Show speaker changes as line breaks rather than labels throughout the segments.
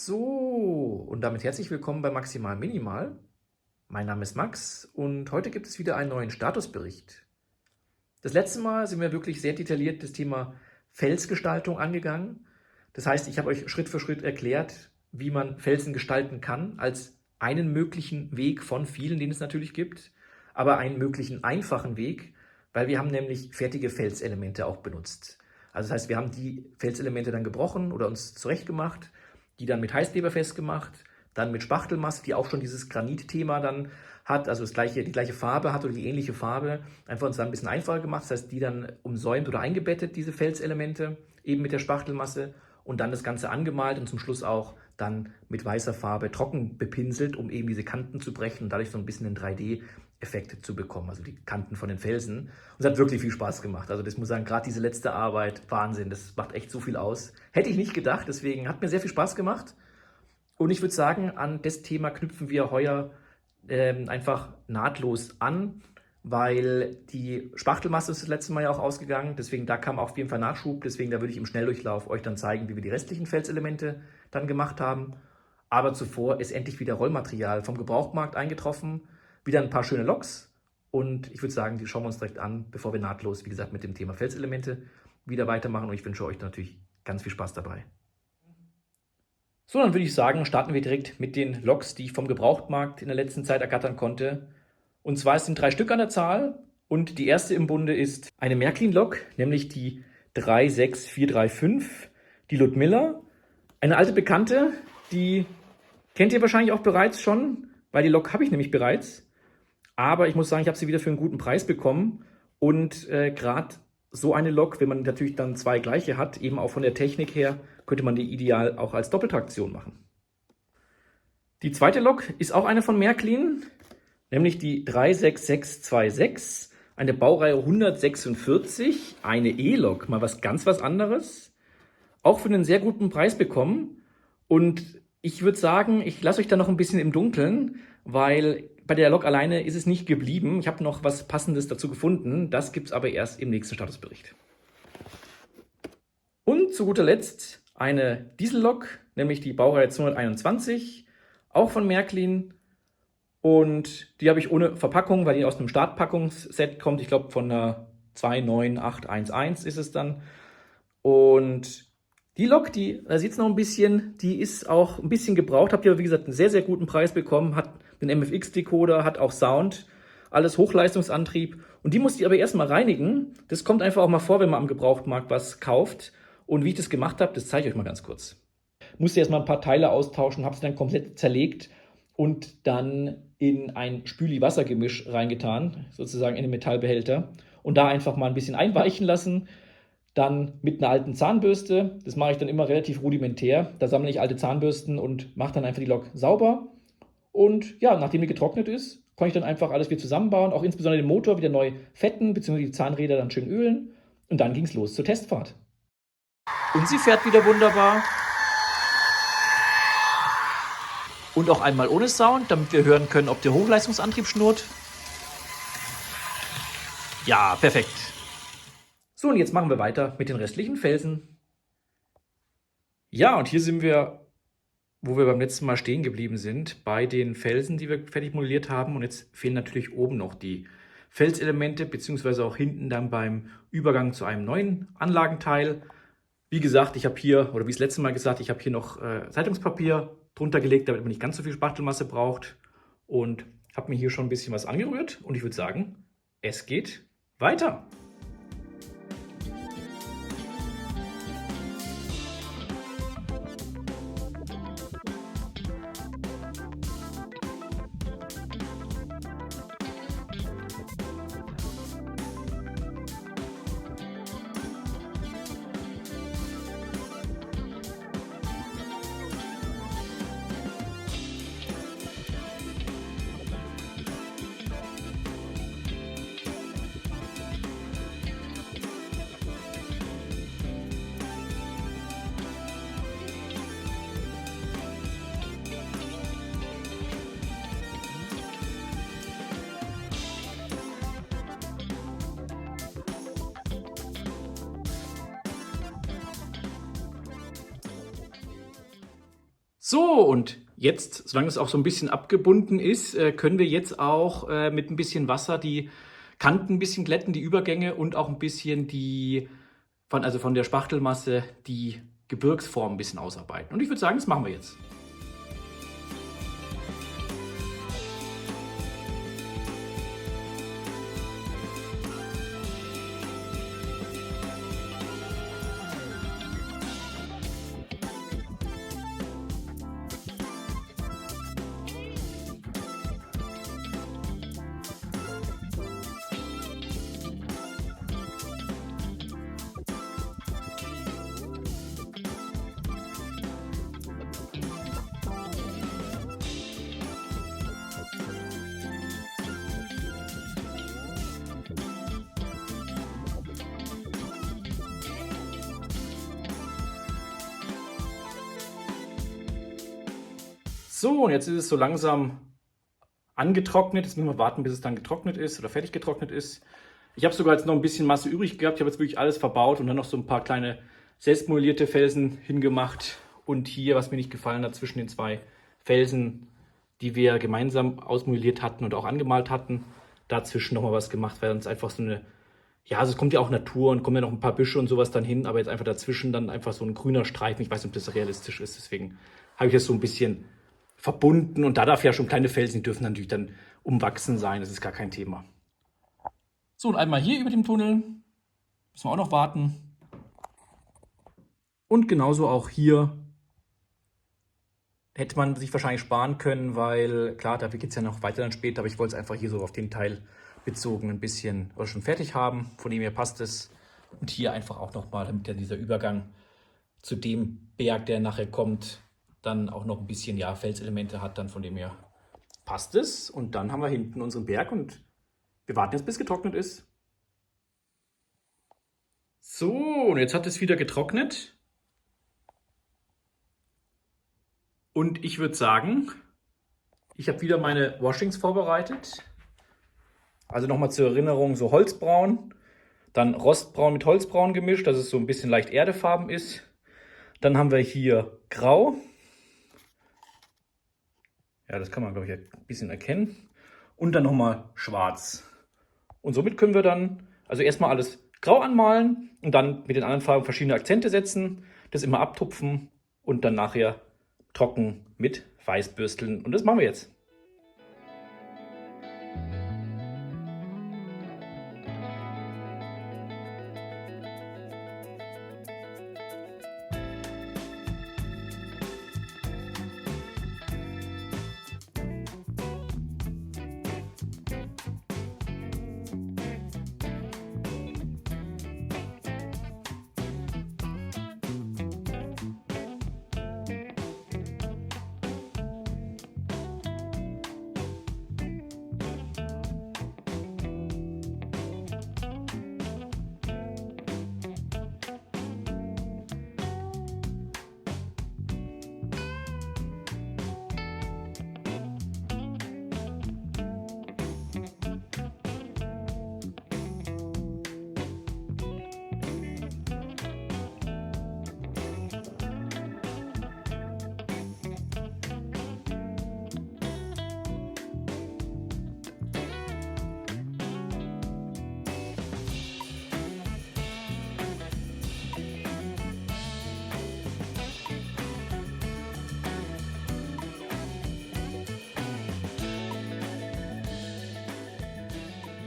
So, und damit herzlich willkommen bei Maximal Minimal. Mein Name ist Max und heute gibt es wieder einen neuen Statusbericht. Das letzte Mal sind wir wirklich sehr detailliert das Thema Felsgestaltung angegangen. Das heißt, ich habe euch Schritt für Schritt erklärt, wie man Felsen gestalten kann, als einen möglichen Weg von vielen, den es natürlich gibt, aber einen möglichen einfachen Weg, weil wir haben nämlich fertige Felselemente auch benutzt. Also das heißt, wir haben die Felselemente dann gebrochen oder uns zurechtgemacht, die dann mit Heißkleber festgemacht, dann mit Spachtelmasse, die auch schon dieses Granitthema dann hat, also die gleiche Farbe hat oder die ähnliche Farbe, einfach uns dann ein bisschen einfacher gemacht. Das heißt, die dann umsäumt oder eingebettet, diese Felselemente, eben mit der Spachtelmasse und dann das Ganze angemalt und zum Schluss auch dann mit weißer Farbe trocken bepinselt, um eben diese Kanten zu brechen und dadurch so ein bisschen einen 3D-Effekt zu bekommen, also die Kanten von den Felsen. Und es hat wirklich viel Spaß gemacht. Also das muss ich sagen, gerade diese letzte Arbeit, Wahnsinn, das macht echt so viel aus. Hätte ich nicht gedacht, deswegen hat mir sehr viel Spaß gemacht. Und ich würde sagen, an das Thema knüpfen wir heuer einfach nahtlos an, weil die Spachtelmasse ist das letzte Mal ja auch ausgegangen, deswegen da kam auf jeden Fall Nachschub, deswegen da würde ich im Schnelldurchlauf euch dann zeigen, wie wir die restlichen Felselemente dann gemacht haben. Aber zuvor ist endlich wieder Rollmaterial vom Gebrauchtmarkt eingetroffen, wieder ein paar schöne Loks und ich würde sagen, die schauen wir uns direkt an, bevor wir nahtlos, wie gesagt, mit dem Thema Felselemente wieder weitermachen und ich wünsche euch natürlich ganz viel Spaß dabei. So, dann würde ich sagen, starten wir direkt mit den Loks, die ich vom Gebrauchtmarkt in der letzten Zeit ergattern konnte. Und zwar es sind 3 Stück an der Zahl und die erste im Bunde ist eine Märklin-Lok, nämlich die 36435, die Ludmilla. Eine alte Bekannte, die kennt ihr wahrscheinlich auch bereits schon, weil die Lok habe ich nämlich bereits. Aber ich muss sagen, ich habe sie wieder für einen guten Preis bekommen und gerade so eine Lok, wenn man natürlich dann 2 gleiche hat, eben auch von der Technik her, könnte man die ideal auch als Doppeltraktion machen. Die zweite Lok ist auch eine von Märklin, nämlich die 36626, eine Baureihe 146, eine E-Lok, mal was anderes, auch für einen sehr guten Preis bekommen. Und ich würde sagen, ich lasse euch da noch ein bisschen im Dunkeln, weil bei der Lok alleine ist es nicht geblieben. Ich habe noch was Passendes dazu gefunden. Das gibt es aber erst im nächsten Statusbericht. Und zu guter Letzt eine Diesellok, nämlich die Baureihe 221, auch von Märklin. Und die habe ich ohne Verpackung, weil die aus einem Startpackungsset kommt. Ich glaube von einer 29811 ist es dann. Und die Lok, da sieht es noch ein bisschen, die ist auch ein bisschen gebraucht. Habt ihr, wie gesagt, einen sehr, sehr guten Preis bekommen. Hat einen MFX-Decoder, hat auch Sound, alles Hochleistungsantrieb. Und die musste ich aber erstmal reinigen. Das kommt einfach auch mal vor, wenn man am Gebrauchtmarkt was kauft. Und wie ich das gemacht habe, das zeige ich euch mal ganz kurz. Musste erstmal ein paar Teile austauschen, habe sie dann komplett zerlegt und dann in ein Spüli-Wassergemisch reingetan, sozusagen in den Metallbehälter. Und da einfach mal ein bisschen einweichen lassen. Dann mit einer alten Zahnbürste, das mache ich dann immer relativ rudimentär. Da sammle ich alte Zahnbürsten und mache dann einfach die Lok sauber. Und ja, nachdem die getrocknet ist, kann ich dann einfach alles wieder zusammenbauen, auch insbesondere den Motor wieder neu fetten, beziehungsweise die Zahnräder dann schön ölen. Und dann ging es los zur Testfahrt. Und sie fährt wieder wunderbar. Und auch einmal ohne Sound, damit wir hören können, ob der Hochleistungsantrieb schnurrt. Ja, perfekt. So, und jetzt machen wir weiter mit den restlichen Felsen. Ja, und hier sind wir, wo wir beim letzten Mal stehen geblieben sind, bei den Felsen, die wir fertig modelliert haben. Und jetzt fehlen natürlich oben noch die Felselemente, beziehungsweise auch hinten dann beim Übergang zu einem neuen Anlagenteil. Wie gesagt, ich habe hier, oder wie das letzte Mal gesagt, ich habe hier noch Zeitungspapier drunter gelegt, damit man nicht ganz so viel Spachtelmasse braucht. Und habe mir hier schon ein bisschen was angerührt. Und ich würde sagen, es geht weiter.
So, und jetzt, solange es auch so ein bisschen abgebunden ist, können wir jetzt auch mit ein bisschen Wasser die Kanten ein bisschen glätten, die Übergänge und auch ein bisschen also von der Spachtelmasse die Gebirgsform ein bisschen ausarbeiten. Und ich würde sagen, das machen wir jetzt. So, und jetzt ist es so langsam angetrocknet. Jetzt müssen wir warten, bis es dann getrocknet ist oder fertig getrocknet ist. Ich habe sogar jetzt noch ein bisschen Masse übrig gehabt. Ich habe jetzt wirklich alles verbaut und dann noch so ein paar kleine selbstmodellierte Felsen hingemacht. Und hier, was mir nicht gefallen hat, zwischen den zwei Felsen, die wir gemeinsam ausmodelliert hatten und auch angemalt hatten, dazwischen nochmal was gemacht, weil uns einfach so eine, ja, also es kommt ja auch Natur und kommen ja noch ein paar Büsche und sowas dann hin, aber jetzt einfach dazwischen dann einfach so ein grüner Streifen. Ich weiß nicht, ob das realistisch ist, deswegen habe ich das so ein bisschen verbunden und da darf ja schon kleine Felsen, die dürfen natürlich dann umwachsen sein, das ist gar kein Thema. So, und einmal hier über dem Tunnel, müssen wir auch noch warten. Und genauso auch hier hätte man sich wahrscheinlich sparen können, weil klar, dafür geht es ja noch weiter dann später, aber ich wollte es einfach hier so auf den Teil bezogen ein bisschen oder schon fertig haben, von dem her passt es. Und hier einfach auch nochmal, damit ja dieser Übergang zu dem Berg, der nachher kommt, dann auch noch ein bisschen, ja, Felselemente hat, dann von dem her passt es. Und dann haben wir hinten unseren Berg und wir warten jetzt, bis es getrocknet ist. So, und jetzt hat es wieder getrocknet. Und ich würde sagen, ich habe wieder meine Washings vorbereitet. Also nochmal zur Erinnerung, so Holzbraun, dann Rostbraun mit Holzbraun gemischt, dass es so ein bisschen leicht erdefarben ist. Dann haben wir hier Grau. Ja, das kann man, glaube ich, ein bisschen erkennen. Und dann nochmal Schwarz. Und somit können wir dann also erstmal alles grau anmalen und dann mit den anderen Farben verschiedene Akzente setzen, das immer abtupfen und dann nachher trocken mit Weiß bürsteln. Und das machen wir jetzt.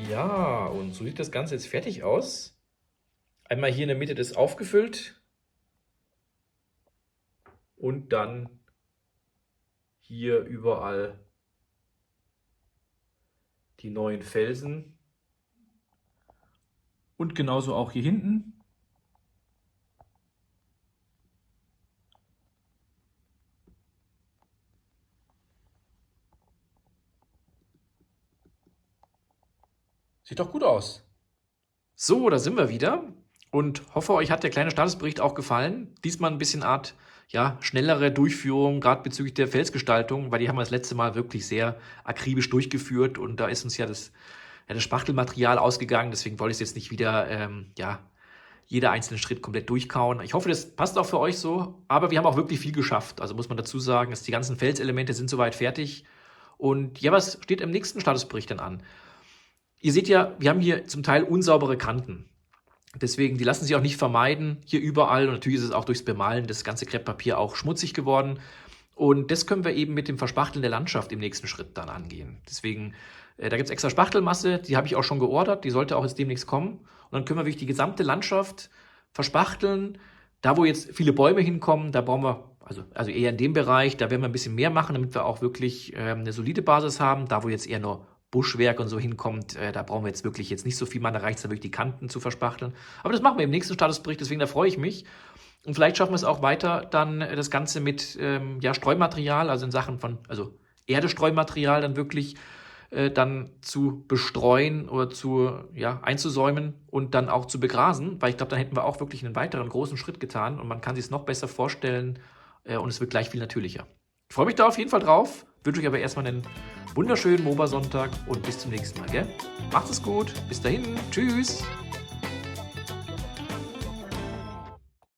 Ja, und so sieht das Ganze jetzt fertig aus. Einmal hier in der Mitte das aufgefüllt und dann hier überall die neuen Felsen und genauso auch hier hinten. Sieht doch gut aus. So, da sind wir wieder und hoffe, euch hat der kleine Statusbericht auch gefallen. Diesmal ein bisschen Art, ja, schnellere Durchführung, gerade bezüglich der Felsgestaltung, weil die haben wir das letzte Mal wirklich sehr akribisch durchgeführt und da ist uns ja das Spachtelmaterial ausgegangen, deswegen wollte ich es jetzt nicht wieder,
jeder einzelne Schritt komplett durchkauen. Ich hoffe, das passt auch für euch so, aber wir haben auch wirklich viel geschafft. Also muss man dazu sagen, dass die ganzen Felselemente sind soweit fertig. Und ja, was steht im nächsten Statusbericht denn an? Ihr seht ja, wir haben hier zum Teil unsaubere Kanten. Deswegen, die lassen sich auch nicht vermeiden, hier überall. Und natürlich ist es auch durchs Bemalen das ganze Krepppapier auch schmutzig geworden. Und das können wir eben mit dem Verspachteln der Landschaft im nächsten Schritt dann angehen. Deswegen, da gibt es extra Spachtelmasse, die habe ich auch schon geordert, die sollte auch jetzt demnächst kommen. Und dann können wir wirklich die gesamte Landschaft verspachteln. Da, wo jetzt viele Bäume hinkommen, da brauchen wir, also eher in dem Bereich, da werden wir ein bisschen mehr machen, damit wir auch wirklich eine solide Basis haben. Da, wo jetzt eher nur Buschwerk und so hinkommt, da brauchen wir jetzt wirklich jetzt nicht so viel, da reicht es dann wirklich, die Kanten zu verspachteln. Aber das machen wir im nächsten Statusbericht, deswegen da freue ich mich. Und vielleicht schaffen wir es auch weiter, dann das Ganze mit Streumaterial, also in Sachen von, also Erdestreumaterial dann wirklich dann zu bestreuen oder einzusäumen und dann auch zu begrasen, weil ich glaube, dann hätten wir auch wirklich einen weiteren großen Schritt getan und man kann sich es noch besser vorstellen und es wird gleich viel natürlicher. Ich freue mich da auf jeden Fall drauf, wünsche euch aber erstmal einen wunderschönen Moba-Sonntag und bis zum nächsten Mal, gell? Macht es gut, bis dahin, tschüss!